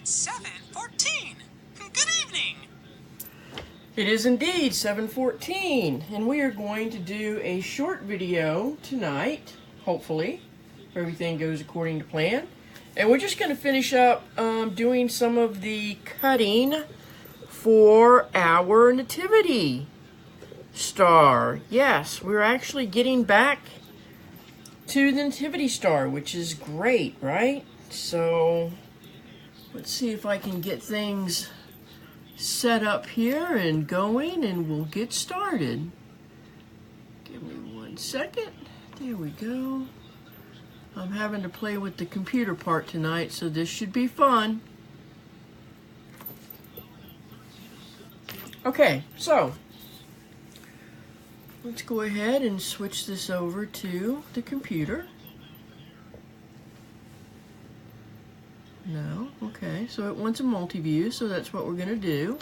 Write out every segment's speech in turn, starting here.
It's 7:14. Good evening. It is indeed 7:14, and we are going to do a short video tonight, hopefully, if everything goes according to plan. And we're just going to finish up doing some of the cutting for our Nativity star. Yes, we're actually getting back to the Nativity star, which is great, right? So let's see if I can get things set up here and going, and we'll get started. Give me 1 second. There we go. I'm having to play with the computer part tonight, so this should be fun. Okay, so let's go ahead and switch this over to the computer. No, okay, so it wants a multi-view, so that's what we're going to do.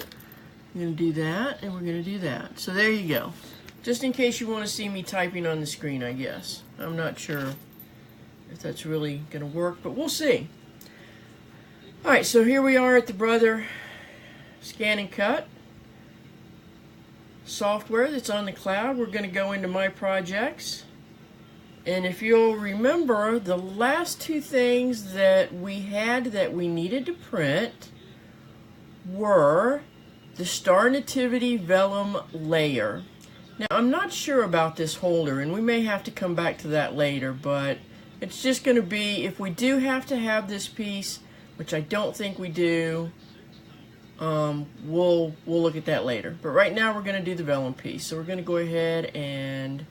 We're going to do that, and we're going to do that. So there you go. Just in case you want to see me typing on the screen, I guess. I'm not sure if that's really going to work, but we'll see. Alright, so here we are at the Brother ScanNCut software that's on the cloud. We're going to go into My Projects. And if you'll remember, the last two things that we had that we needed to print were the Star Nativity vellum layer. Now, I'm not sure about this holder, and we may have to come back to that later, but it's just going to be, if we do have to have this piece, which I don't think we do, we'll look at that later. But right now, we're going to do the vellum piece. So we're going to go ahead and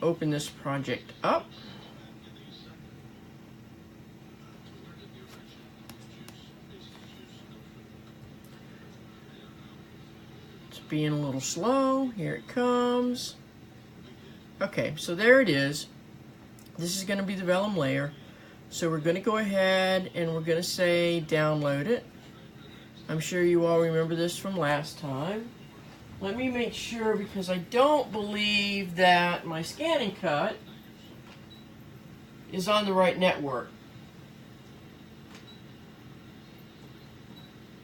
open this project up. It's being a little slow. Here it comes. Okay, so there it is. This is going to be the vellum layer. So we're going to go ahead and we're going to say download it. I'm sure you all remember this from last time. Let me make sure, because I don't believe that my ScanNCut is on the right network.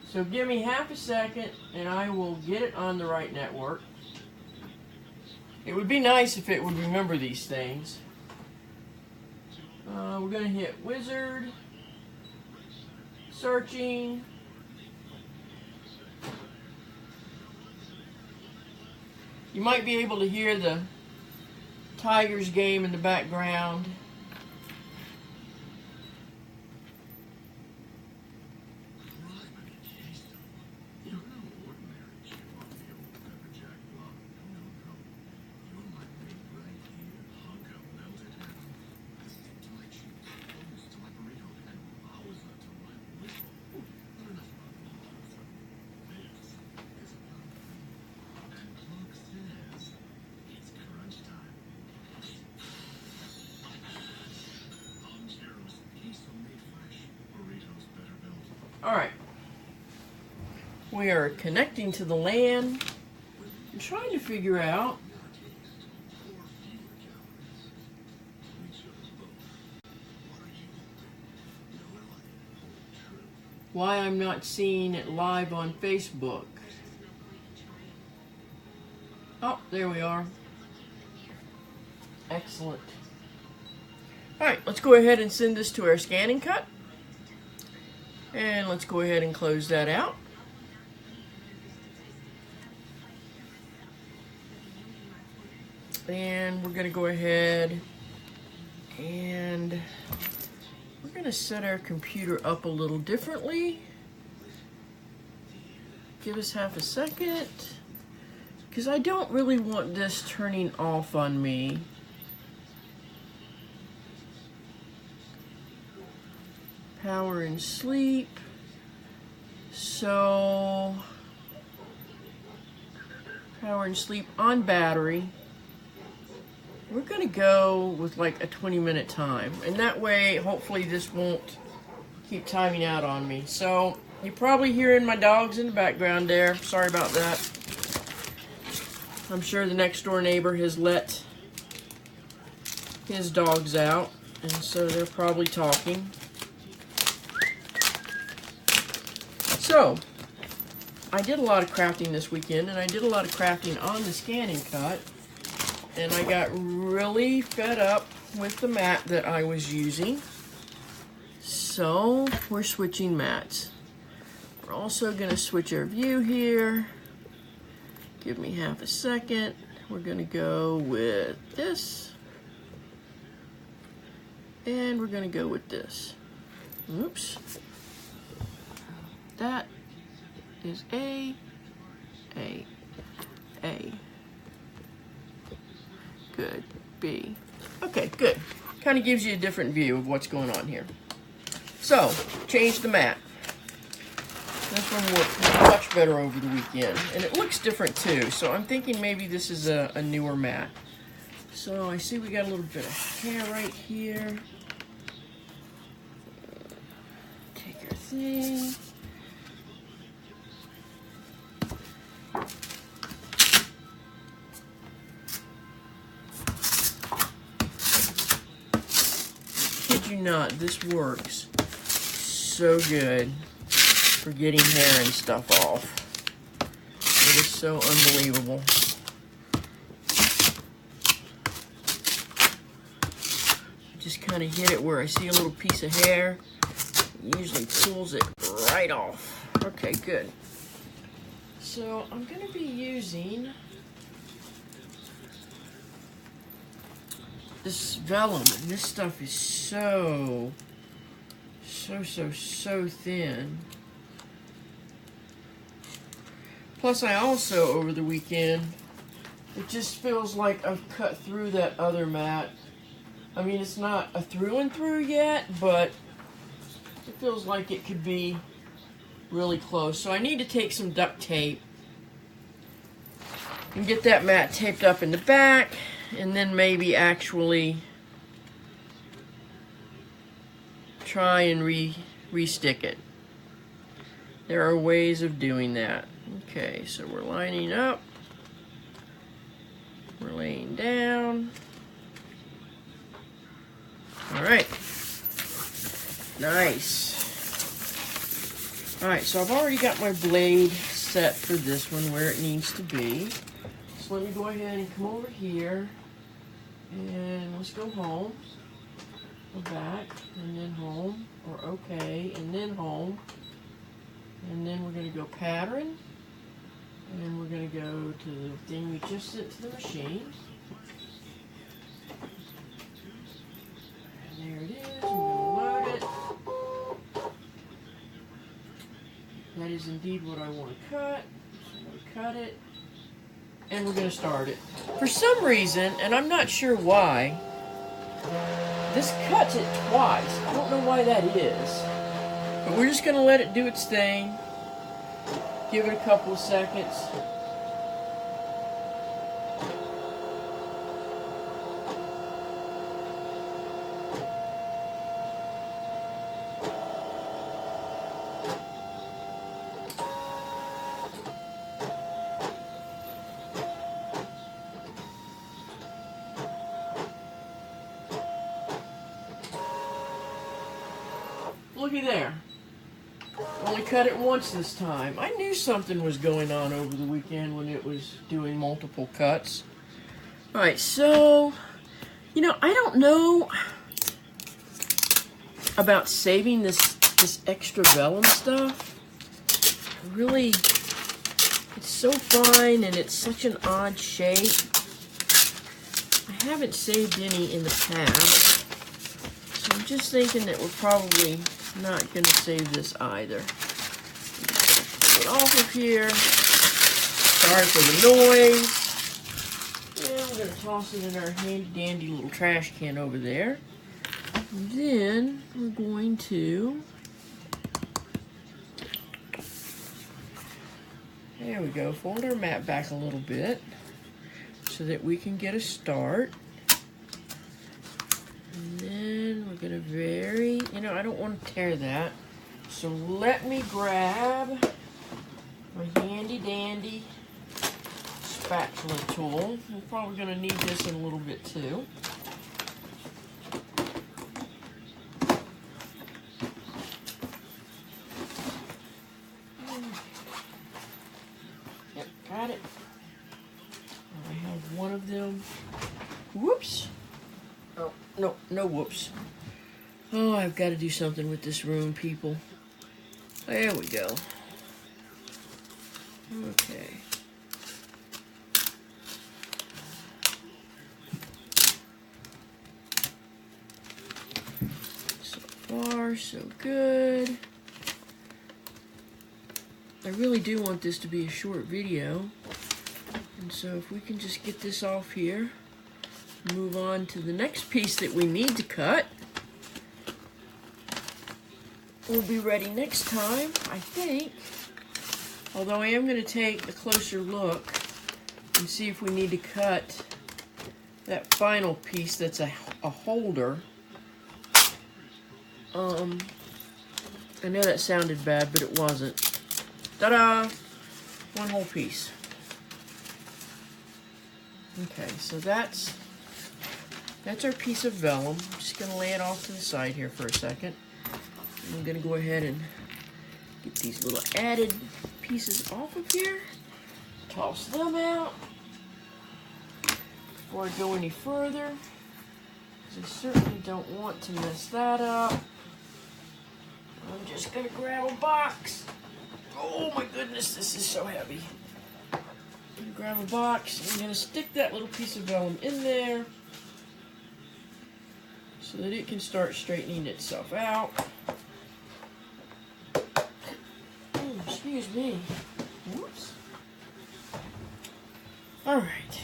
So give me half a second and I will get it on the right network. It would be nice if it would remember these things. We're going to hit Wizard, searching. You might be able to hear the Tigers game in the background. Alright, we are connecting to the LAN. I'm trying to figure out why I'm not seeing it live on Facebook. Oh, there we are. Excellent. Alright, let's go ahead and send this to our ScanNCut. And let's go ahead and close that out. And we're going to go ahead and we're going to set our computer up a little differently. Give us half a second, because I don't really want this turning off on me. Power and sleep. So power and sleep on battery. We're going to go with like a 20-minute time, and that way hopefully this won't keep timing out on me. So you're probably hearing my dogs in the background there. Sorry about that. I'm sure the next door neighbor has let his dogs out, and so they're probably talking. So, I did a lot of crafting this weekend, and I did a lot of crafting on the ScanNCut, and I got really fed up with the mat that I was using. So, we're switching mats. We're also going to switch our view here. Give me half a second. We're going to go with this. And we're going to go with this. Oops. That is A. Good. B. Okay, good. Kind of gives you a different view of what's going on here. So, change the mat. This one worked much better over the weekend. And it looks different too, so I'm thinking maybe this is a newer mat. So I see we got a little bit of hair right here. Take our thing. Kid you not, this works so good for getting hair and stuff off. It is so unbelievable. Just kind of hit it where I see a little piece of hair. It usually pulls it right off. Okay, good. So I'm going to be using this vellum, and this stuff is so thin. Plus I also, over the weekend, it just feels like I've cut through that other mat. I mean, it's not a through and through yet, but it feels like it could be really close. So I need to take some duct tape and get that mat taped up in the back, and then maybe actually try and re-stick it. There are ways of doing that. Okay, so we're lining up. We're laying down. All right. Nice. All right, so I've already got my blade set for this one where it needs to be. So let me go ahead and come over here, and let's go home. Go back, and then home, or okay, and then home. And then we're going to go pattern, and we're going to go to the thing we just sent to the machine. And there it is. I'm going to load it. That is indeed what I want to cut. So I'm going to cut it, and we're going to start it. For some reason, and I'm not sure why, this cuts it twice. I don't know why that is. But we're just going to let it do its thing. Give it a couple of seconds. Looky there. Only cut it once this time. I knew something was going on over the weekend when it was doing multiple cuts. Alright, so, you know, I don't know about saving this extra vellum stuff. Really, it's so fine and it's such an odd shape. I haven't saved any in the past. So I'm just thinking that we're probably not going to save this either. Pull it off of here. Sorry for the noise. And we're going to toss it in our handy dandy little trash can over there. And then we're going to, there we go, fold our mat back a little bit so that we can get a start. And then we're going to I don't want to tear that. So let me grab my handy dandy spatula tool. We're probably going to need this in a little bit too. at it. I have one of them. Whoops. Oh, no, no whoops. Oh, I've got to do something with this room, people. There we go. Okay. So far, so good. I really do want this to be a short video. And so if we can just get this off here, move on to the next piece that we need to cut. We'll be ready next time, I think. Although I am going to take a closer look and see if we need to cut that final piece that's a holder. I know that sounded bad, but it wasn't. Ta-da! One whole piece. Okay, so that's our piece of vellum. I'm just going to lay it off to the side here for a second. I'm going to go ahead and get these little added pieces off of here. Toss them out before I go any further, because I certainly don't want to mess that up. I'm just going to grab a box. Oh my goodness, this is so heavy. I'm going to grab a box, and I'm going to stick that little piece of vellum in there so that it can start straightening itself out. Excuse me. Whoops. Alright.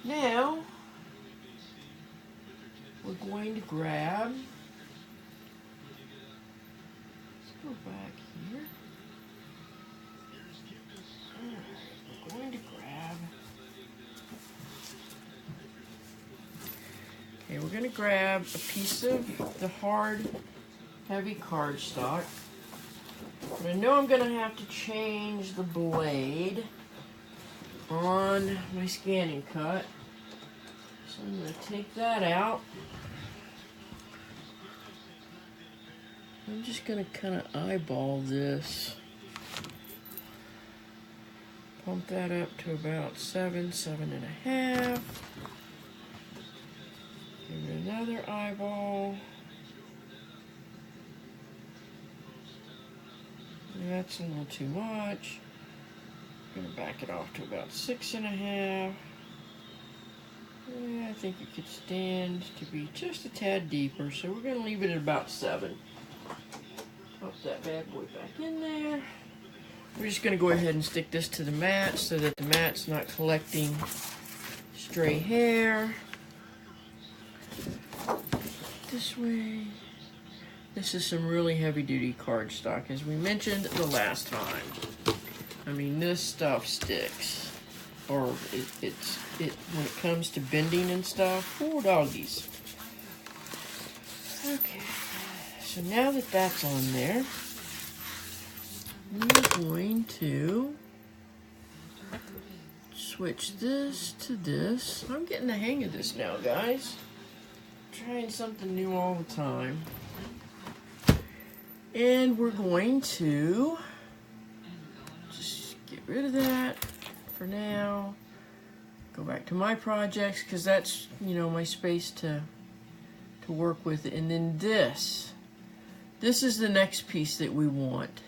Now, we're going to grab, let's go back here. Alright, we're going to grab, okay, we're going to grab a piece of the hard, heavy cardstock. But I know I'm going to have to change the blade on my ScanNCut. So I'm going to take that out. I'm just going to kind of eyeball this. Pump that up to about 7.5. Give it another eyeball. That's a little too much. I'm going to back it off to about 6.5. Yeah, I think it could stand to be just a tad deeper, so we're going to leave it at about 7. Pop that bad boy back in there. We're just going to go ahead and stick this to the mat so that the mat's not collecting stray hair. This way. This is some really heavy-duty cardstock, as we mentioned the last time. I mean, this stuff sticks. Or when it comes to bending and stuff, poor doggies. Okay, so now that that's on there, we're going to switch this to this. I'm getting the hang of this now, guys. Trying something new all the time. And we're going to just get rid of that for now. Go back to my projects, because that's, you know, my space to work with. And then this is the next piece that we want.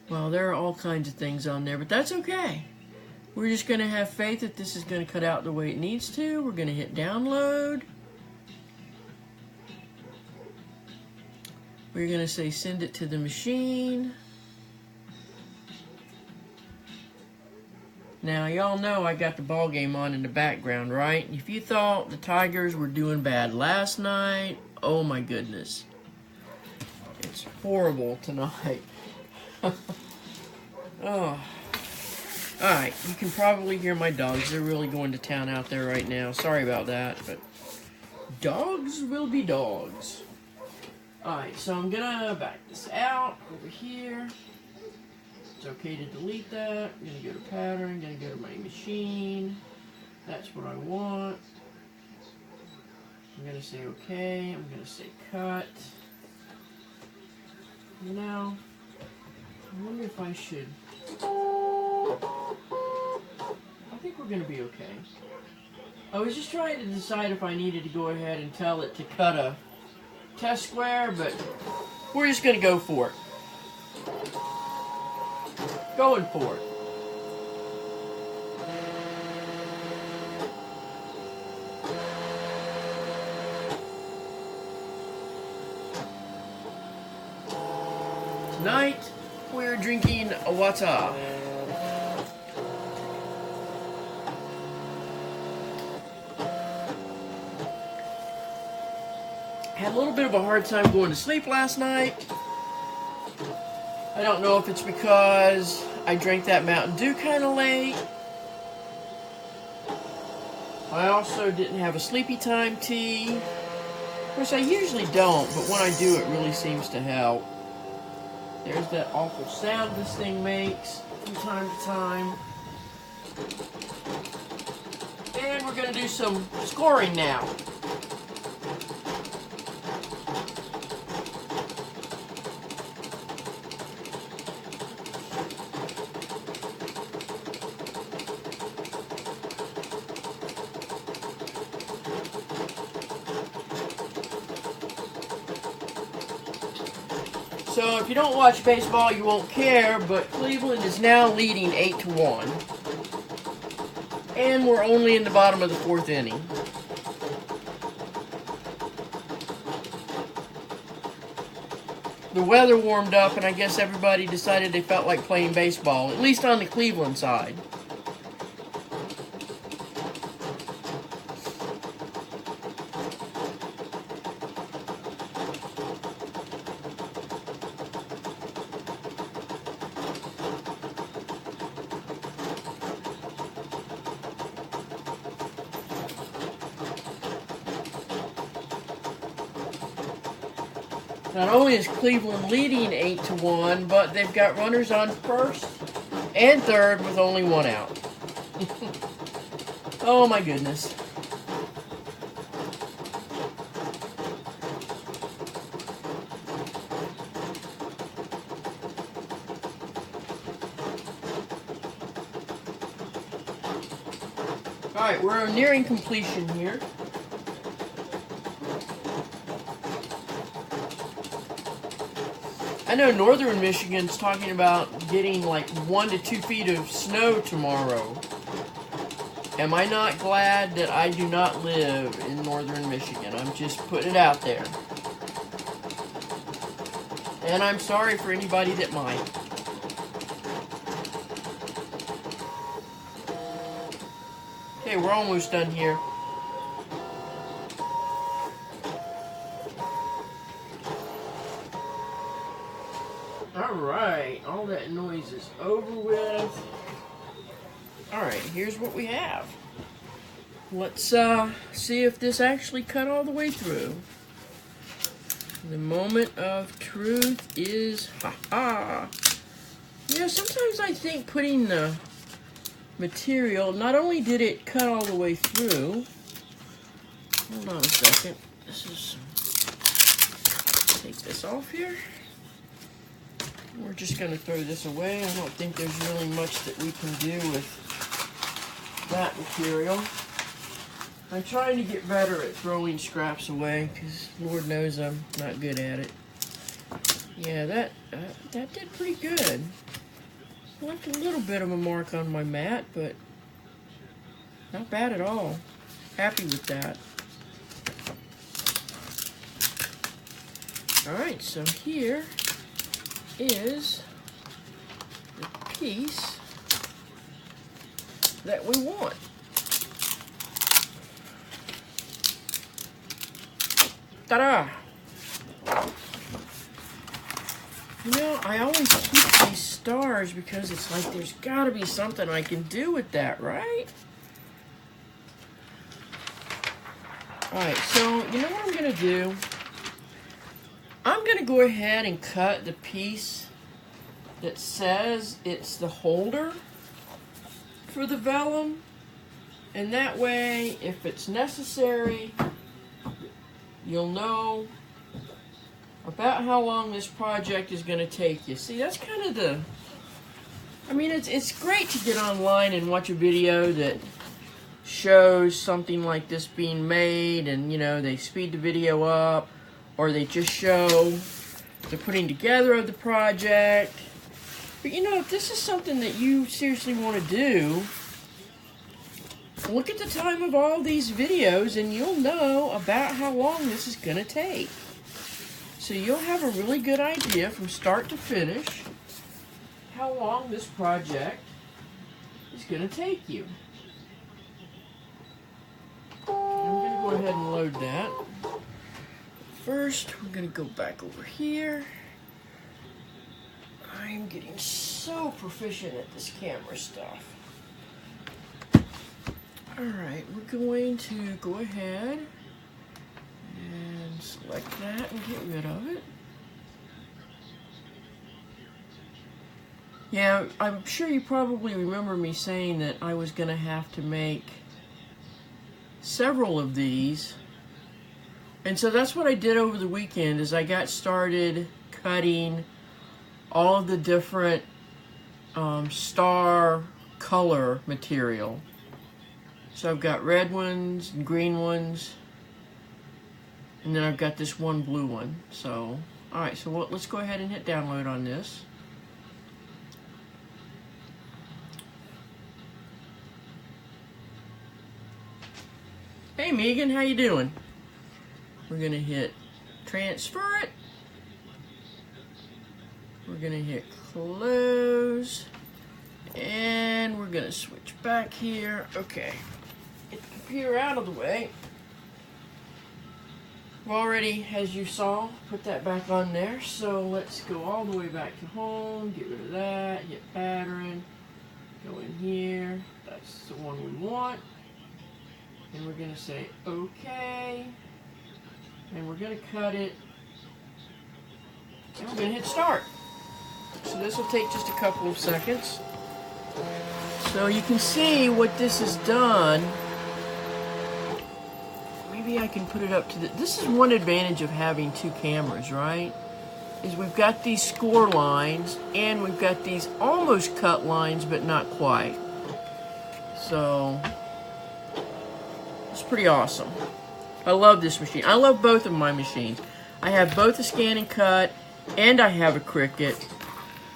Well, there are all kinds of things on there, but that's okay. We're just going to have faith that this is going to cut out the way it needs to. We're going to hit download. We're going to say send it to the machine. Now, y'all know I got the ball game on in the background, right? If you thought the Tigers were doing bad last night, oh my goodness. It's horrible tonight. Oh. Alright, you can probably hear my dogs. They're really going to town out there right now. Sorry about that, but dogs will be dogs. Alright, so I'm gonna back this out over here. It's okay to delete that. I'm gonna go to pattern, gonna go to my machine. That's what I want. I'm gonna say okay, I'm gonna say cut. Now, I wonder if I should. I think we're going to be okay. I was just trying to decide if I needed to go ahead and tell it to cut a test square, but we're just going to go for it. Going for it. Tonight, we're drinking a water. Had a little bit of a hard time going to sleep last night. I don't know if it's because I drank that Mountain Dew kind of late. I also didn't have a sleepy time tea. Of course, I usually don't, but when I do, it really seems to help. There's that awful sound this thing makes from time to time. And we're going to do some scoring now. So if you don't watch baseball, you won't care, but Cleveland is now leading 8-1. And we're only in the bottom of the 4th inning. The weather warmed up, and I guess everybody decided they felt like playing baseball, at least on the Cleveland side. Not only is Cleveland leading 8-1, but they've got runners on first and third with only one out. Oh my goodness. Alright, we're nearing completion here. I know northern Michigan's talking about getting like 1 to 2 feet of snow tomorrow. Am I not glad that I do not live in northern Michigan? I'm just putting it out there. And I'm sorry for anybody that might. Okay, we're almost done here. Alright, all that noise is over with. Alright, here's what we have. Let's see if this actually cut all the way through. The moment of truth is ha-ha. Yeah, sometimes I think putting the material, not only did it cut all the way through. Hold on a second. Take this off here. We're just going to throw this away. I don't think there's really much that we can do with that material. I'm trying to get better at throwing scraps away because Lord knows I'm not good at it. Yeah, that did pretty good. Left a little bit of a mark on my mat, but not bad at all. Happy with that. Alright, so here is the piece that we want. Ta-da! You know, I always keep these stars because it's like there's got to be something I can do with that, right? Alright, so you know what I'm going to do? I'm going to go ahead and cut the piece that says it's the holder for the vellum. And that way, if it's necessary, you'll know about how long this project is going to take you. See, that's kind of the... I mean, it's great to get online and watch a video that shows something like this being made, and, you know, they speed the video up, or they just show the putting together of the project. But, you know, if this is something that you seriously want to do, look at the time of all these videos and you'll know about how long this is going to take. So you'll have a really good idea from start to finish how long this project is going to take you. I'm going to go ahead and load that. First, we're going to go back over here. I'm getting so proficient at this camera stuff. Alright, we're going to go ahead and select that and get rid of it. Yeah, I'm sure you probably remember me saying that I was going to have to make several of these. And so that's what I did over the weekend, is I got started cutting all of the different star color material. So I've got red ones and green ones, and then I've got this one blue one. So, alright, so let's go ahead and hit download on this. Hey Megan, how you doing? We're going to hit transfer it. We're going to hit close. And we're going to switch back here. Okay. Get the computer out of the way. I've already, as you saw, put that back on there. So let's go all the way back to home. Get rid of that. Hit pattern. Go in here. That's the one we want. And we're going to say OK. And we're going to cut it. And we're going to hit start. So this will take just a couple of seconds. So you can see what this has done. Maybe I can put it up to the... This is one advantage of having two cameras, right? Is we've got these score lines and we've got these almost cut lines, but not quite. So it's pretty awesome. I love this machine. I love both of my machines. I have both a ScanNCut and I have a Cricut.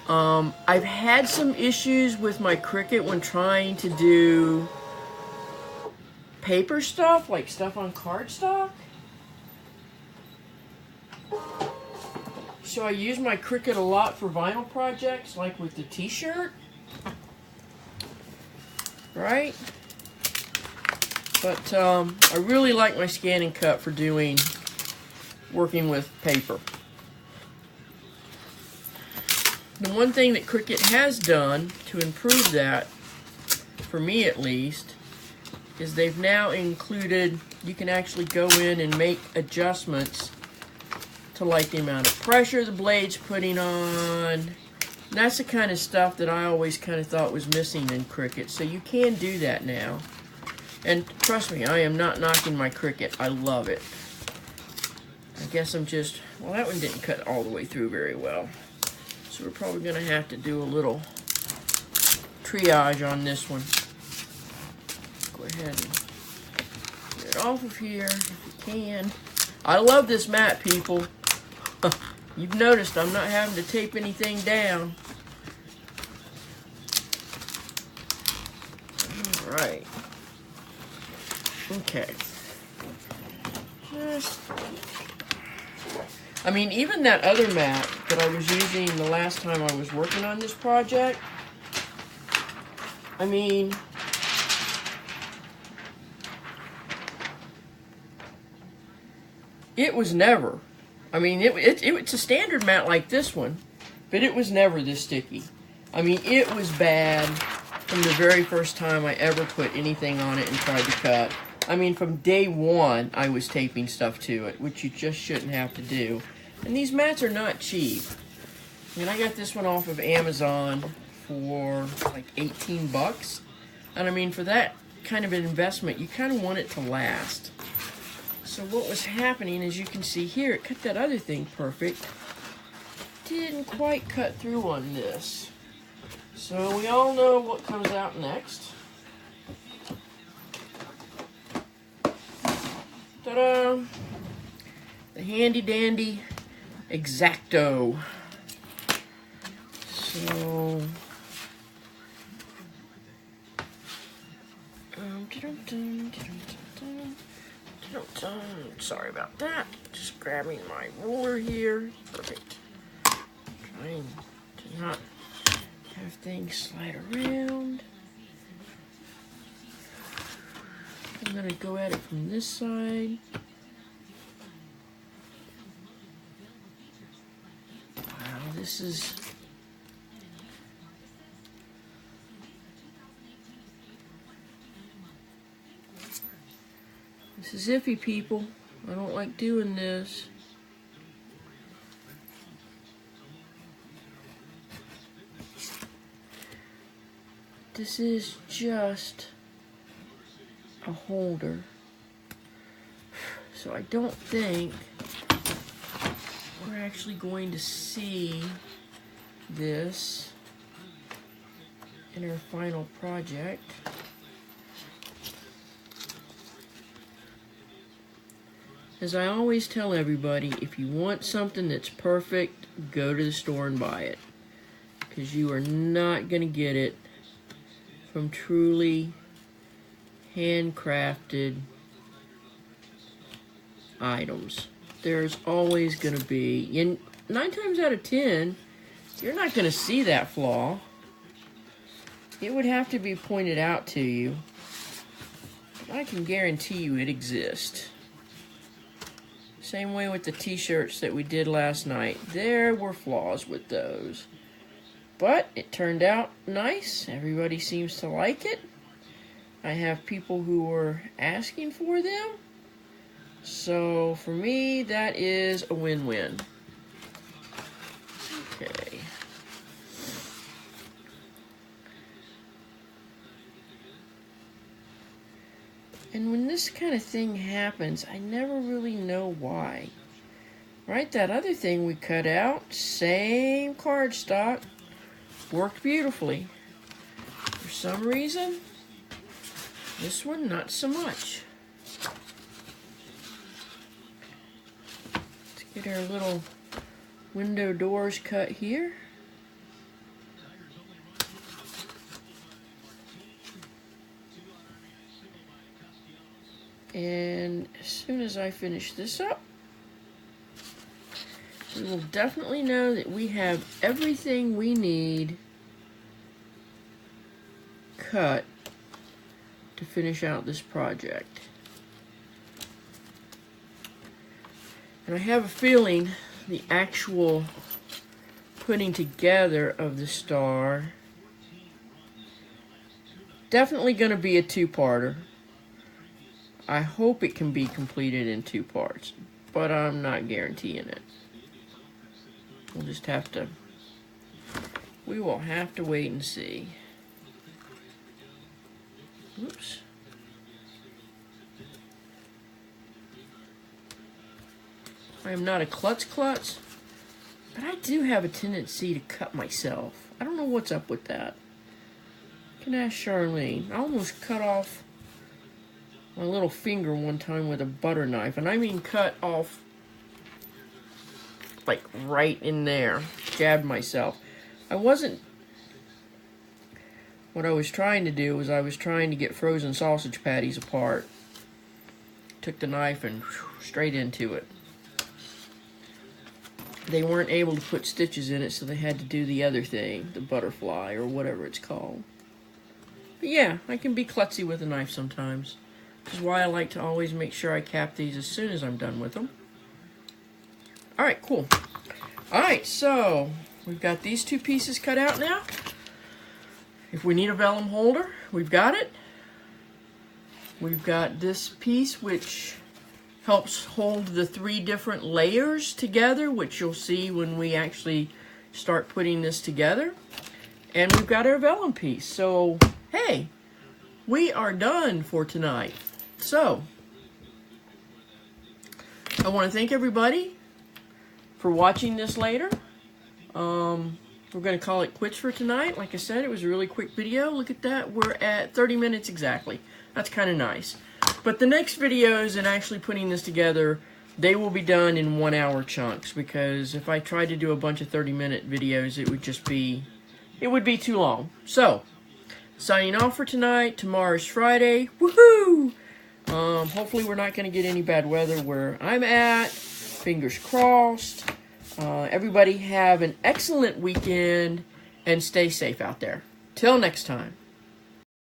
I've had some issues with my Cricut when trying to do paper stuff, like stuff on cardstock. So I use my Cricut a lot for vinyl projects, like with the t-shirt. Right? But I really like my ScanNCut for working with paper. The one thing that Cricut has done to improve that, for me at least, is they've now included, you can actually go in and make adjustments to like the amount of pressure the blade's putting on. And that's the kind of stuff that I always kind of thought was missing in Cricut. So you can do that now. And trust me, I am not knocking my Cricut. I love it. I guess I'm just, well, that one didn't cut all the way through very well. So we're probably going to have to do a little triage on this one. Go ahead and get it off of here if you can. I love this mat, people. You've noticed I'm not having to tape anything down. Alright. Okay. I mean, even that other mat that I was using the last time I was working on this project, I mean, it was never, I mean, it's a standard mat like this one, but it was never this sticky. I mean, it was bad from the very first time I ever put anything on it and tried to cut. I mean, from day one, I was taping stuff to it, which you just shouldn't have to do. And these mats are not cheap. I mean, I got this one off of Amazon for like 18 bucks. And I mean, for that kind of an investment, you kind of want it to last. So what was happening, as you can see here, it cut that other thing perfect. Didn't quite cut through on this. So we all know what comes out next. Ta-da! The handy dandy X-Acto. So sorry about that. Just grabbing my ruler here. Perfect. Trying to not have things slide around. I'm going to go at it from this side. Wow, this is... This is iffy, people. I don't like doing this. This is just a holder. So I don't think we're actually going to see this in our final project. As I always tell everybody, if you want something that's perfect, go to the store and buy it. Because you are not going to get it from truly handcrafted items. There's always going to be, and 9 times out of 10, you're not going to see that flaw. It would have to be pointed out to you. But I can guarantee you it exists. Same way with the t-shirts that we did last night. There were flaws with those. But it turned out nice. Everybody seems to like it. I have people who are asking for them. So for me, that is a win-win. Okay. And when this kind of thing happens, I never really know why. Right, that other thing we cut out, same cardstock, worked beautifully. For some reason, this one not so much. Let's get our little window doors cut here. And as soon as I finish this up, we will definitely know that we have everything we need cut to finish out this project. And I have a feeling the actual putting together of the star definitely going to be a two-parter. I hope it can be completed in 2 parts, but I'm not guaranteeing it. We'll just have to, we will have to wait and see. Oops. I am not a klutz, but I do have a tendency to cut myself. I don't know what's up with that. You can ask Charlene. I almost cut off my little finger one time with a butter knife, and I mean cut off like right in there. Jabbed myself. What I was trying to do was I was trying to get frozen sausage patties apart. Took the knife and straight into it. They weren't able to put stitches in it, so they had to do the other thing, the butterfly or whatever it's called. But yeah, I can be klutzy with a knife sometimes. Which is why I like to always make sure I cap these as soon as I'm done with them. Alright, cool. Alright, so we've got these 2 pieces cut out now. If we need a vellum holder, we've got it. We've got this piece which helps hold the 3 different layers together, which you'll see when we actually start putting this together. And we've got our vellum piece. So, hey, we are done for tonight. So, I want to thank everybody for watching this later. We're going to call it quits for tonight. Like I said, it was a really quick video. Look at that. We're at 30 minutes exactly. That's kind of nice. But the next videos and actually putting this together, they will be done in 1 hour chunks, because if I tried to do a bunch of 30-minute videos, it would just be, it would be too long. So, signing off for tonight. Tomorrow's Friday. Woohoo! Hopefully we're not going to get any bad weather where I'm at. Fingers crossed. Everybody have an excellent weekend and stay safe out there. Till next time.